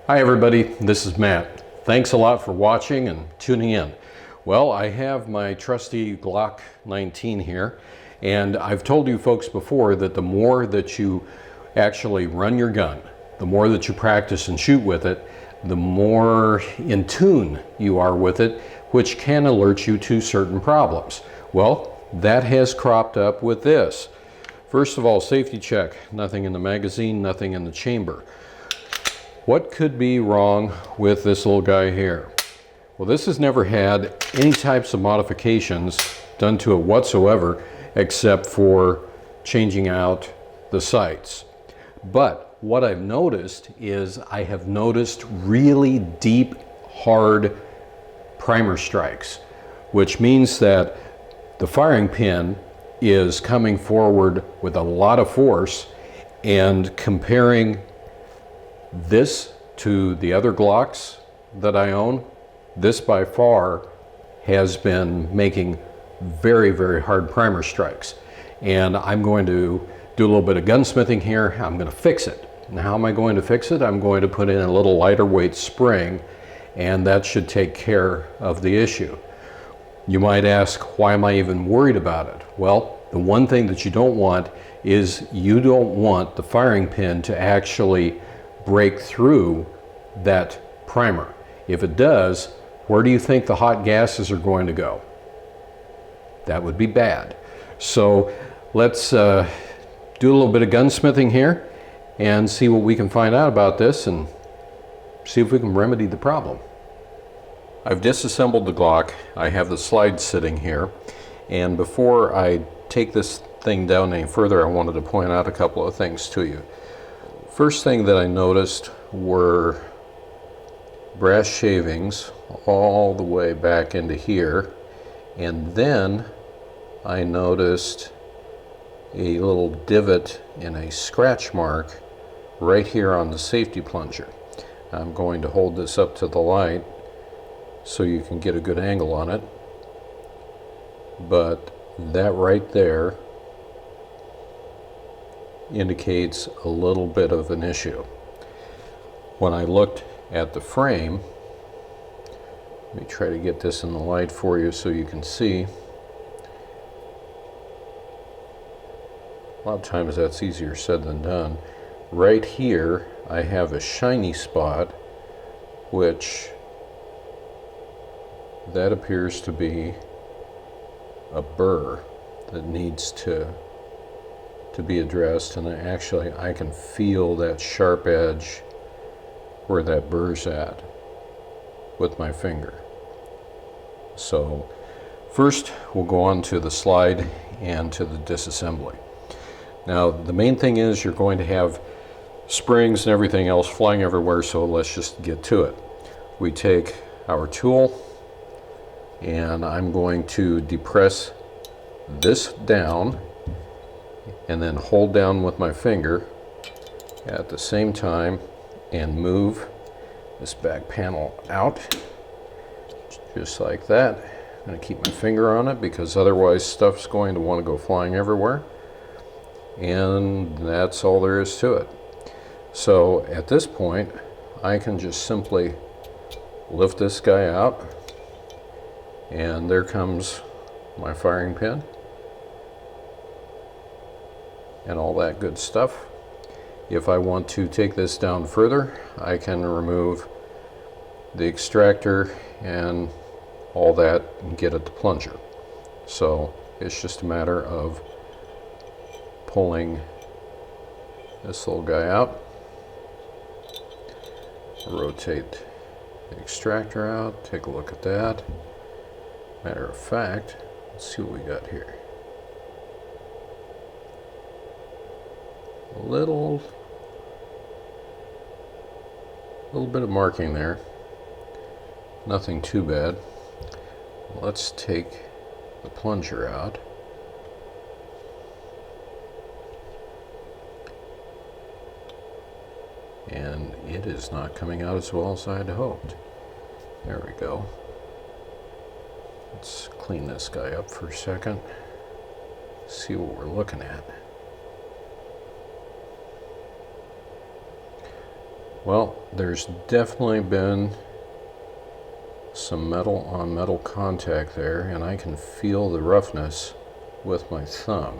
Hi everybody, this is Matt. Thanks a lot for watching and tuning in. Well, I have my trusty Glock 19 here, and I've told you folks before that the more that you actually run your gun, the more that you practice and shoot with it, the more in tune you are with it, which can alert you to certain problems. Well, that has cropped up with this. First of all, safety check. Nothing in the magazine, nothing in the chamber. What could be wrong with this little guy here? Well, this has never had any types of modifications done to it whatsoever, except for changing out the sights. But what I've noticed is I have noticed really deep, hard primer strikes, which means that the firing pin is coming forward with a lot of force, and comparing this to the other Glocks that I own, this by far has been making very, very hard primer strikes. And I'm going to do a little bit of gunsmithing here. I'm going to fix it. Now, how am I going to fix it? I'm going to put in a little lighter weight spring, and that should take care of the issue. You might ask, why am I even worried about it? Well, the one thing that you don't want is you don't want the firing pin to actually break through that primer. If it does, where do you think the hot gases are going to go? That would be bad. So let's do a little bit of gunsmithing here and see what we can find out about this and see if we can remedy the problem. I've disassembled the Glock. I have the slide sitting here, and before I take this thing down any further, I wanted to point out a couple of things to you. First thing that I noticed were brass shavings all the way back into here, and then I noticed a little divot and a scratch mark right here on the safety plunger. I'm going to hold this up to the light so you can get a good angle on it, but that right there indicates a little bit of an issue. When I looked at the frame, let me try to get this in the light for you so you can see. A lot of times that's easier said than done. Right here I have a shiny spot, which that appears to be a burr that needs to be addressed, and I can feel that sharp edge where that burr's at with my finger. So first we'll go on to the slide and to the disassembly. Now the main thing is you're going to have springs and everything else flying everywhere, so let's just get to it. We take our tool, and I'm going to depress this down and then hold down with my finger at the same time and move this back panel out just like that. I'm going to keep my finger on it because otherwise stuff's going to want to go flying everywhere, and that's all there is to it. So at this point I can just simply lift this guy out, and there comes my firing pin and all that good stuff. If I want to take this down further, I can remove the extractor and all that and get at the plunger. So it's just a matter of pulling this little guy out, rotate the extractor out, take a look at that. Matter of fact, let's see what we got here. A little bit of marking there. Nothing too bad. Let's take the plunger out. And it is not coming out as well as I had hoped. There we go. Let's clean this guy up for a second. See what we're looking at. Well, there's definitely been some metal on metal contact there, and I can feel the roughness with my thumb.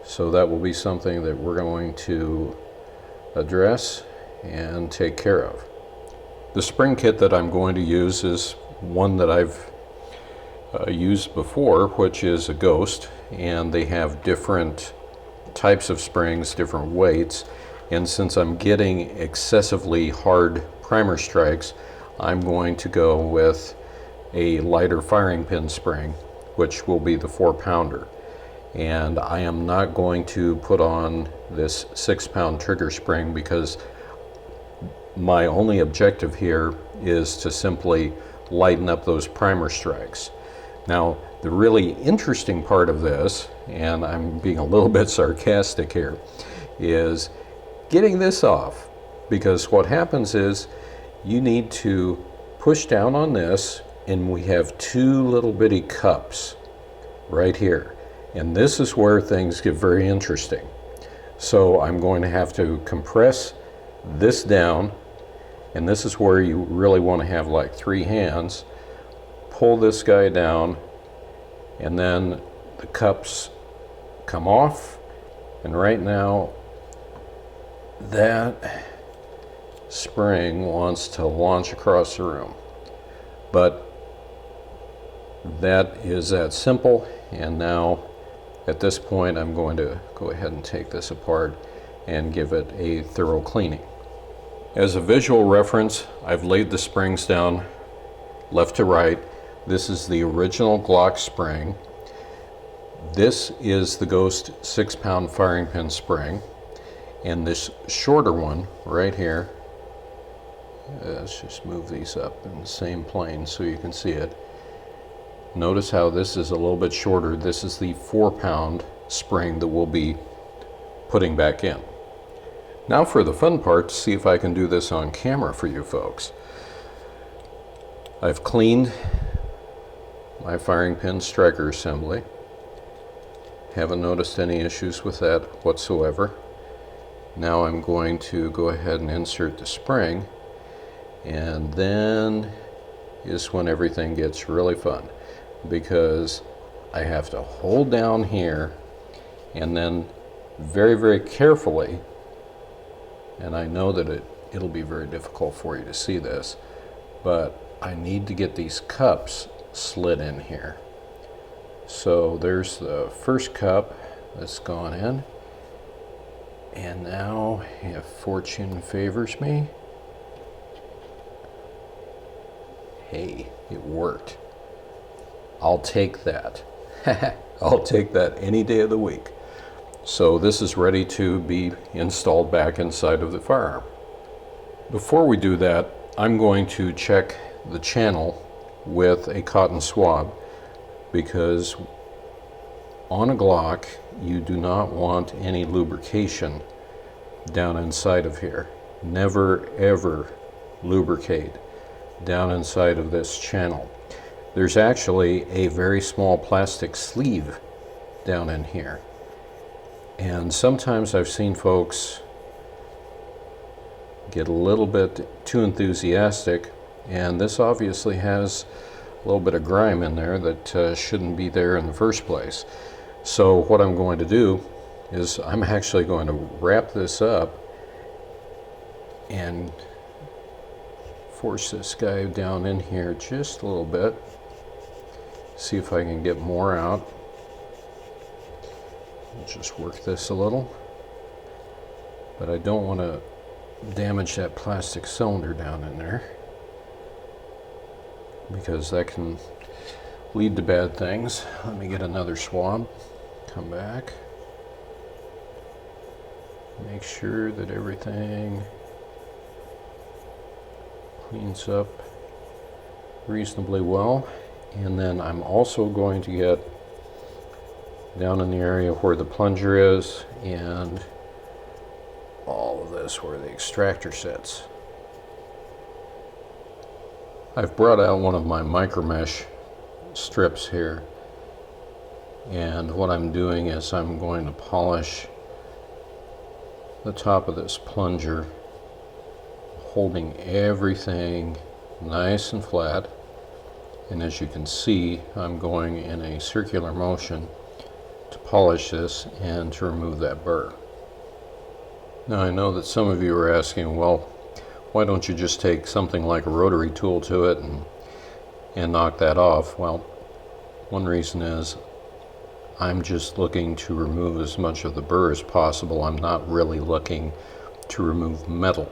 So that will be something that we're going to address and take care of. The spring kit that I'm going to use is one that I've used before, which is a Ghost, and they have different types of springs, different weights, and since I'm getting excessively hard primer strikes, I'm going to go with a lighter firing pin spring, which will be the 4-pounder. And I am not going to put on this 6-pound trigger spring because my only objective here is to simply lighten up those primer strikes. Now, the really interesting part of this, and I'm being a little bit sarcastic here, is getting this off, because what happens is you need to push down on this, and we have 2 little bitty cups right here, and this is where things get very interesting. So I'm going to have to compress this down, and this is where you really want to have like 3 hands. Pull this guy down, and then the cups come off, and right now that spring wants to launch across the room. But that is that simple, and now at this point I'm going to go ahead and take this apart and give it a thorough cleaning. As a visual reference, I've laid the springs down left to right. This is the original Glock spring. This is the Ghost 6-pound firing pin spring. And this shorter one right here, let's just move these up in the same plane so you can see it. Notice how this is a little bit shorter. This is the 4-pound spring that we'll be putting back in. Now for the fun part, to see if I can do this on camera for you folks. I've cleaned my firing pin striker assembly. Haven't noticed any issues with that whatsoever. Now I'm going to go ahead and insert the spring, and then is when everything gets really fun, because I have to hold down here and then very, very carefully, and I know that it'll be very difficult for you to see this, but I need to get these cups slid in here. So there's the first cup that's gone in. And now, if fortune favors me, hey, it worked. I'll take that. I'll take that any day of the week. So this is ready to be installed back inside of the firearm. Before we do that, I'm going to check the channel with a cotton swab, because on a Glock, you do not want any lubrication down inside of here. Never ever lubricate down inside of this channel. There's actually a very small plastic sleeve down in here. And sometimes I've seen folks get a little bit too enthusiastic, and this obviously has a little bit of grime in there that shouldn't be there in the first place. So what I'm going to do is I'm actually going to wrap this up and force this guy down in here just a little bit. See if I can get more out. Just work this a little. But I don't want to damage that plastic cylinder down in there, because that can lead to bad things. Let me get another swab. Come back. Make sure that everything cleans up reasonably well. And then I'm also going to get down in the area where the plunger is and all of this where the extractor sits. I've brought out one of my micro mesh strips here, and what I'm doing is I'm going to polish the top of this plunger holding everything nice and flat. And as you can see, I'm going in a circular motion to polish this and to remove that burr. Now I know that some of you are asking, well, why don't you just take something like a rotary tool to it and knock that off? Well, one reason is I'm just looking to remove as much of the burr as possible. I'm not really looking to remove metal.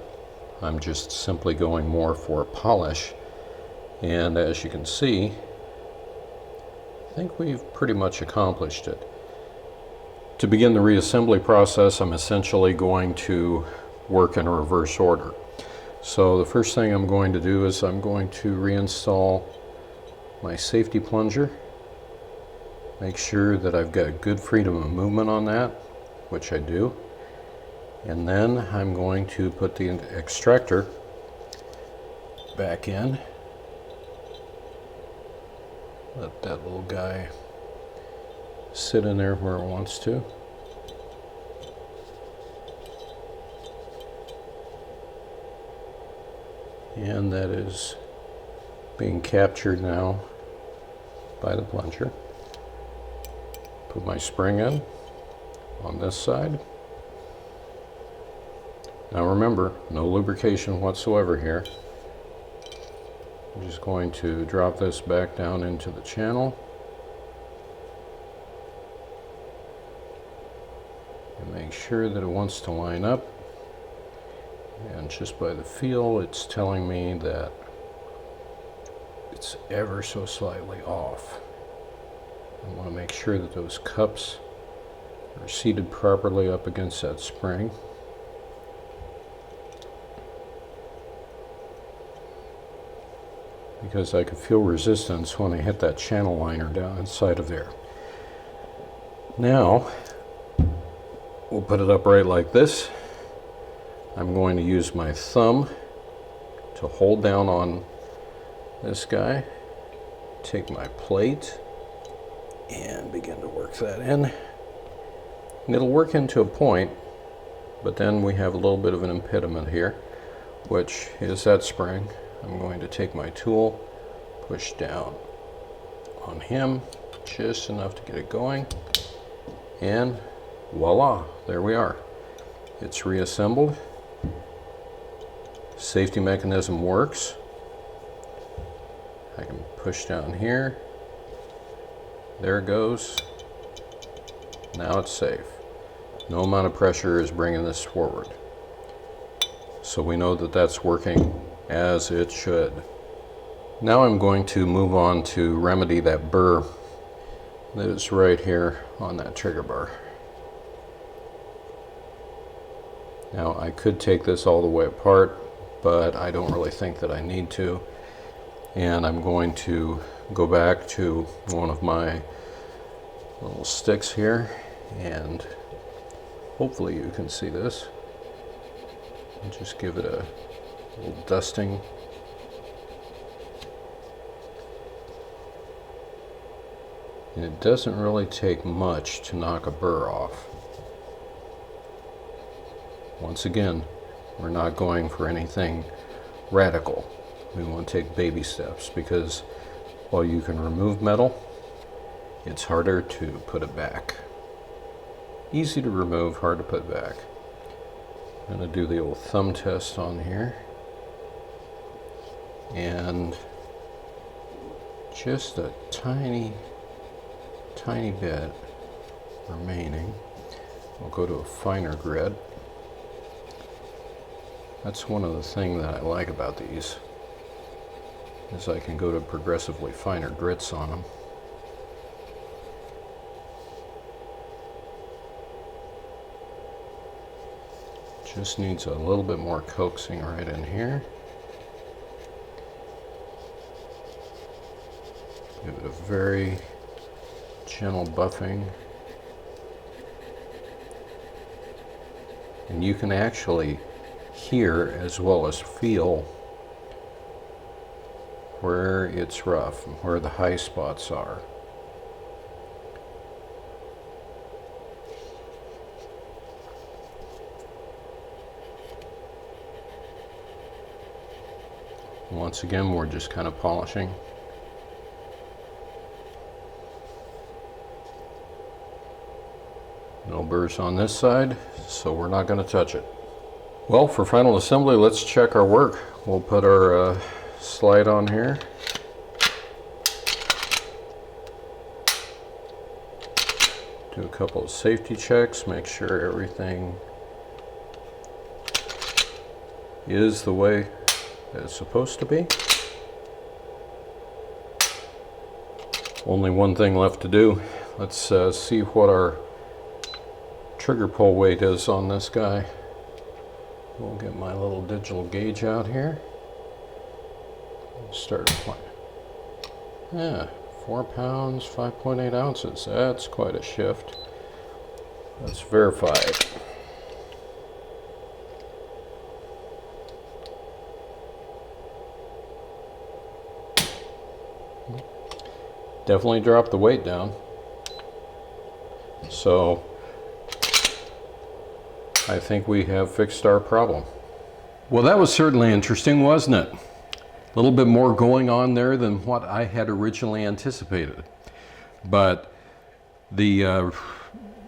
I'm just simply going more for polish. And as you can see, I think we've pretty much accomplished it. To begin the reassembly process, I'm essentially going to work in a reverse order. So the first thing I'm going to do is I'm going to reinstall my safety plunger. Make sure that I've got good freedom of movement on that, which I do. And then I'm going to put the extractor back in. Let that little guy sit in there where it wants to. And that is being captured now by the plunger. Put my spring in on this side. Now remember, no lubrication whatsoever here. I'm just going to drop this back down into the channel. And make sure that it wants to line up. And just by the feel, it's telling me that it's ever so slightly off. I want to make sure that those cups are seated properly up against that spring. Because I could feel resistance when I hit that channel liner down inside of there. Now, we'll put it upright like this. I'm going to use my thumb to hold down on this guy, take my plate, and begin to work that in. And it'll work into a point, but then we have a little bit of an impediment here, which is that spring. I'm going to take my tool, push down on him just enough to get it going, and voila, there we are. It's reassembled. Safety mechanism works. I can push down here. There it goes. Now it's safe. No amount of pressure is bringing this forward. So we know that that's working as it should. Now I'm going to move on to remedy that burr that is right here on that trigger bar. Now I could take this all the way apart, but I don't really think that I need to. And I'm going to go back to one of my little sticks here, and hopefully you can see this. And just give it a little dusting. And it doesn't really take much to knock a burr off. Once again, we're not going for anything radical. We want to take baby steps, because while you can remove metal, it's harder to put it back. Easy to remove, hard to put back. I'm going to do the old thumb test on here. And just a tiny bit remaining. I'll go to a finer grit. That's one of the things that I like about these, is I can go to progressively finer grits on them. Just needs a little bit more coaxing right in here. Give it a very gentle buffing. And you can actually hear as well as feel where it's rough and where the high spots are. Once again, we're just kind of polishing. No burrs on this side, so we're not going to touch it. Well, for final assembly, let's check our work. We'll put our slide on here. Do a couple of safety checks, make sure everything is the way it's supposed to be. Only one thing left to do. Let's see what our trigger pull weight is on this guy. We'll get my little digital gauge out here. Start applying. Yeah, 4 pounds, 5.8 ounces. That's quite a shift. Let's verify it. Definitely dropped the weight down. So I think we have fixed our problem. Well, that was certainly interesting, wasn't it? A little bit more going on there than what I had originally anticipated. But the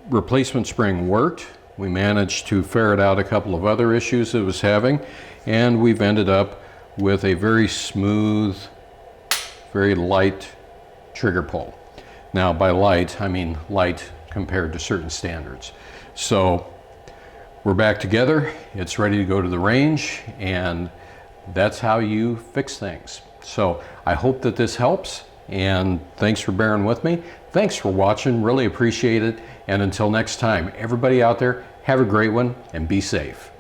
replacement spring worked. We managed to ferret out a couple of other issues it was having, and we've ended up with a very smooth, very light trigger pull. Now, by light, I mean light compared to certain standards. So we're back together. It's ready to go to the range, and that's how you fix things. So I hope that this helps, and thanks for bearing with me. Thanks for watching, really appreciate it. And until next time, everybody out there, have a great one and be safe.